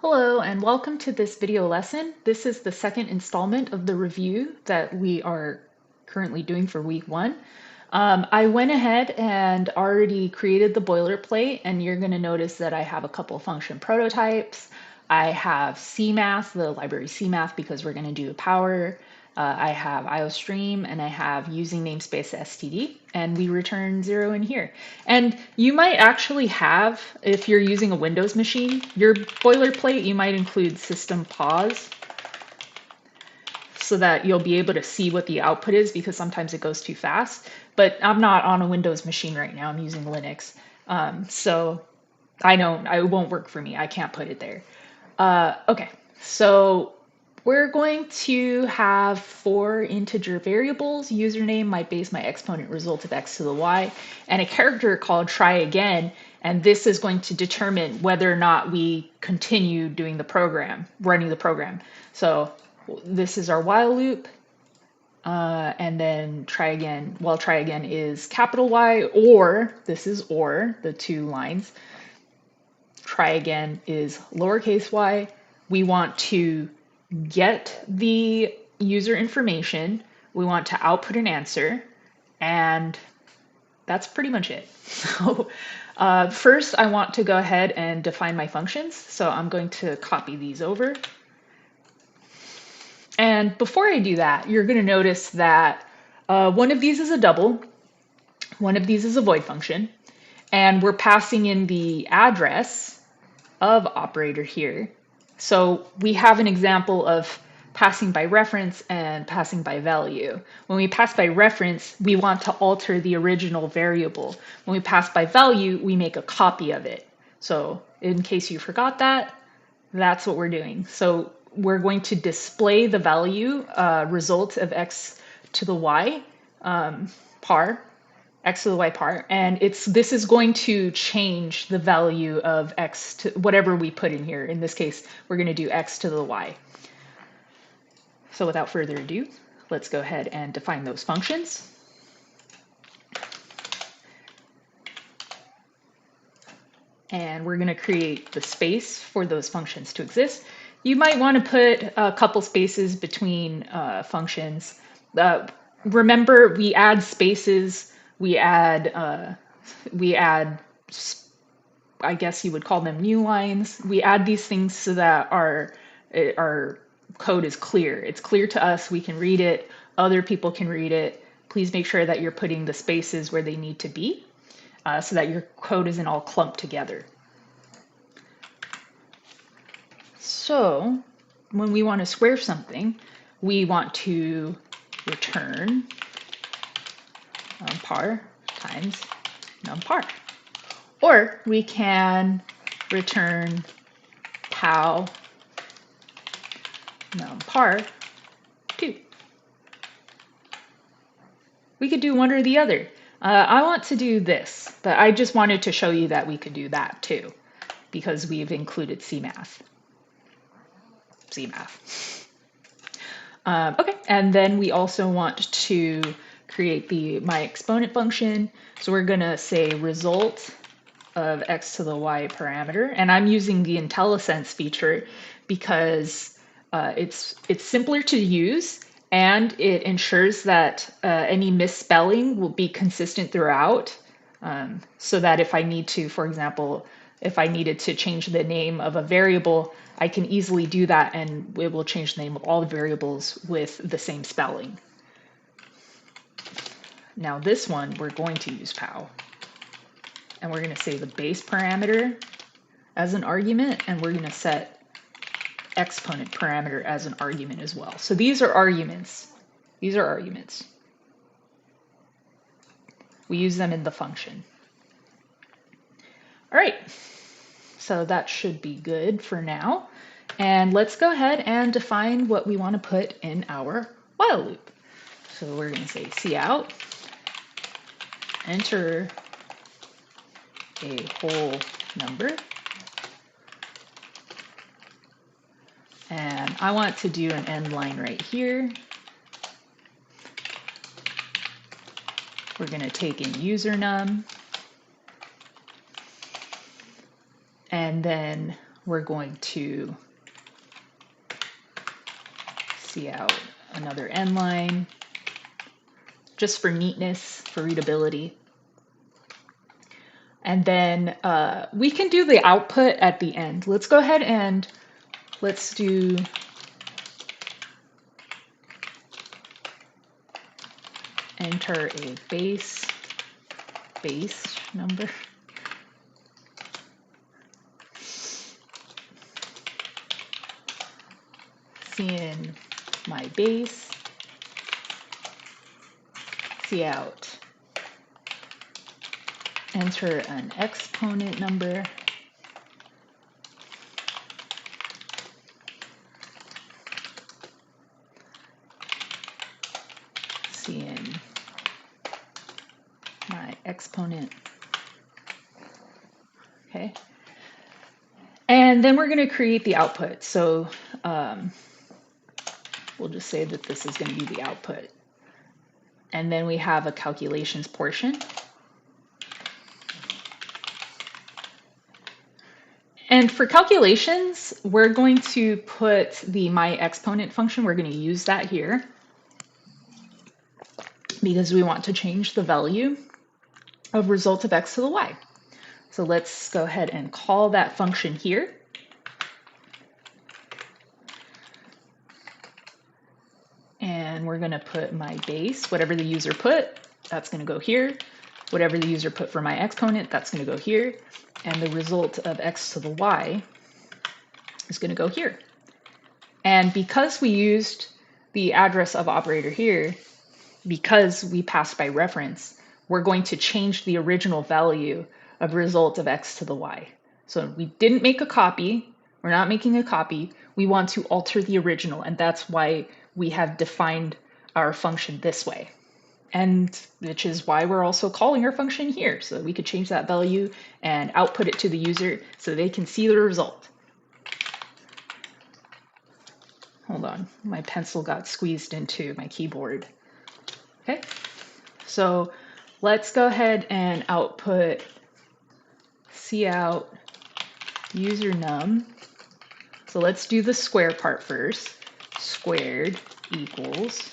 Hello and welcome to this video lesson. This is the second installment of the review that we are currently doing for week one. I went ahead and already created the boilerplate, and you're going to notice that I have a couple function prototypes. I have CMath, the library CMath, because we're going to do a power. I have IOStream, and I have using namespace std, and we return 0 in here. And you might actually have, if you're using a Windows machine, your boilerplate, you might include system pause so that you'll be able to see what the output is, because sometimes it goes too fast. But I'm not on a Windows machine right now, I'm using Linux. So it won't work for me. I can't put it there. Okay, so we're going to have 4 integer variables: username, my base, my exponent, result of x to the y, and a character called try again. And this is going to determine whether or not we continue doing the program, running the program. So this is our while loop. And then try again. Well, try again is capital Y, or this is or, the 2 lines. Try again is lowercase y. We want to get the user information. We want to output an answer, and that's pretty much it. So first I want to go ahead and define my functions. So I'm going to copy these over. And before I do that, you're going to notice that one of these is a double, one of these is a void function, and we're passing in the address of operator here. So we have an example of passing by reference and passing by value. When we pass by reference, we want to alter the original variable. When we pass by value, we make a copy of it. So in case you forgot that, that's what we're doing. So we're going to display the value result of x to the y par, x to the y par, and this is going to change the value of x to whatever we put in here. In this case, we're going to do x to the y. So without further ado, let's go ahead and define those functions. And we're going to create the space for those functions to exist. You might want to put a couple spaces between functions. Remember, we add spaces, we add, I guess you would call them new lines. We add these things so that our code is clear. It's clear to us, we can read it, other people can read it. Please make sure that you're putting the spaces where they need to be, so that your code isn't all clumped together. So when we want to square something, we want to return numpar times numpar. Or we can return pow numpar 2. We could do one or the other. I want to do this, but I just wanted to show you that we could do that too, because we've included CMath. Okay, and then we also want to create the my exponent function. So we're going to say result of x to the y parameter, and I'm using the IntelliSense feature because it's simpler to use, and it ensures that any misspelling will be consistent throughout, so that if I need to, for example, if I needed to change the name of a variable, I can easily do that, and it will change the name of all the variables with the same spelling. Now this one, we're going to use pow. And we're going to say the base parameter as an argument, and we're going to set exponent parameter as an argument as well. So these are arguments. These are arguments. We use them in the function. All right, so that should be good for now. And let's go ahead and define what we want to put in our while loop. So we're going to say cout, enter a whole number, and I want to do an end line right here. We're going to take in user num, and then we're going to see out another end line just for neatness, for readability. And then we can do the output at the end. Let's go ahead and let's do enter a base number. See in my base, see out, enter an exponent number, see in my exponent. Okay. And then we're going to create the output. So we'll just say that this is going to be the output. And then we have a calculations portion. And for calculations, we're going to put the myExponent function. We're going to use that here because we want to change the value of result of x to the y. So let's go ahead and call that function here. And we're going to put my base, whatever the user put, that's going to go here. Whatever the user put for my exponent, that's going to go here. And the result of x to the y is going to go here. And because we used the address of operator here, because we passed by reference, we're going to change the original value of result of x to the y. So we didn't make a copy. We're not making a copy. We want to alter the original, and that's why we have defined our function this way. And which is why we're also calling our function here, so that we could change that value and output it to the user so they can see the result. Hold on, my pencil got squeezed into my keyboard. Okay, so let's go ahead and output cout user num. So let's do the square part first. Squared equals,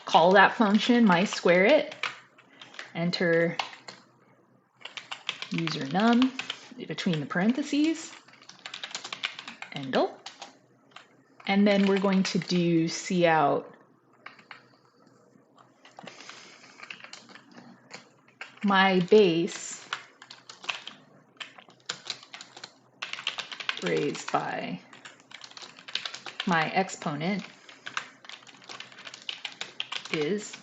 call that function mySquareIt, enter user num between the parentheses, endl. And then we're going to do cout my base raised by my exponent is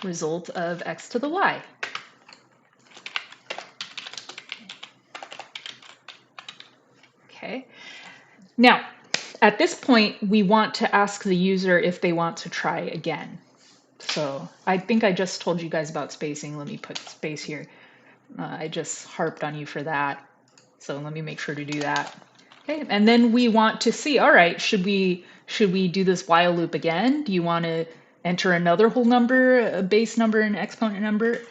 result of x to the y. Okay. Now, at this point, we want to ask the user if they want to try again. So I think I just told you guys about spacing. Let me put space here. I just harped on you for that. So let me make sure to do that. Okay, and then we want to see, all right, should we do this while loop again? Do you want to enter another whole number, a base number, and an exponent number?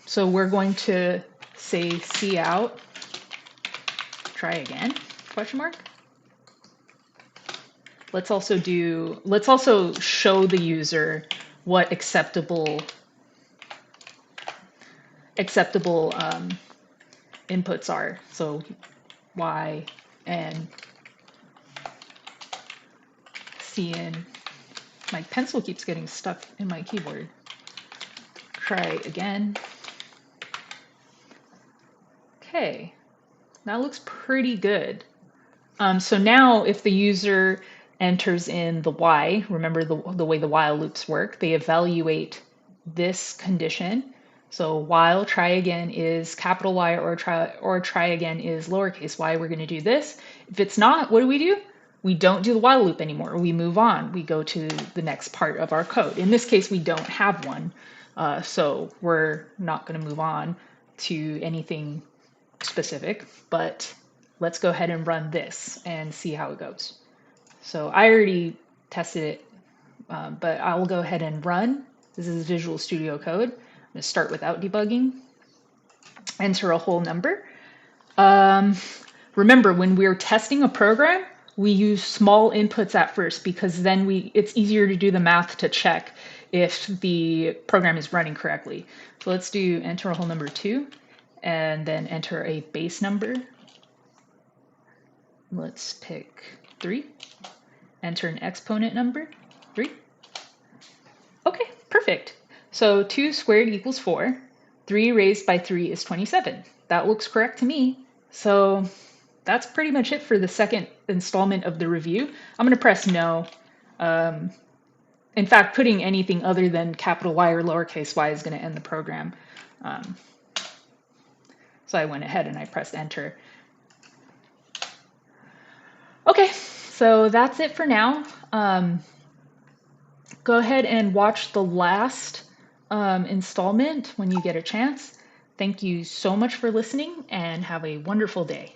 So we're going to say cout, try again, question mark. Let's also show the user what acceptable inputs are. So y and cin. My pencil keeps getting stuck in my keyboard. Try again. Okay, that looks pretty good. So now if the user enters in the y, remember the way the while loops work, they evaluate this condition. So while try again is capital Y or try again is lowercase y, we're going to do this. If it's not, what do? We don't do the while loop anymore. We move on. We go to the next part of our code. In this case, we don't have one, so we're not going to move on to anything specific, but let's go ahead and run this and see how it goes. So I already tested it, but I will go ahead and run. This is Visual Studio Code. I'm going to start without debugging. enter a whole number. Um, Remember, when we're testing a program, we use small inputs at first because then it's easier to do the math to check if the program is running correctly. So let's do enter a whole number 2 and then enter a base number. Let's pick 3. Enter an exponent number, 3. Okay, perfect. So 2 squared equals 4. 3 raised by 3 is 27. That looks correct to me. So that's pretty much it for the second installment of the review. I'm going to press no. In fact, putting anything other than capital Y or lowercase y is going to end the program. So I went ahead and I pressed enter. Okay, so that's it for now. Go ahead and watch the last installment when you get a chance. Thank you so much for listening and have a wonderful day.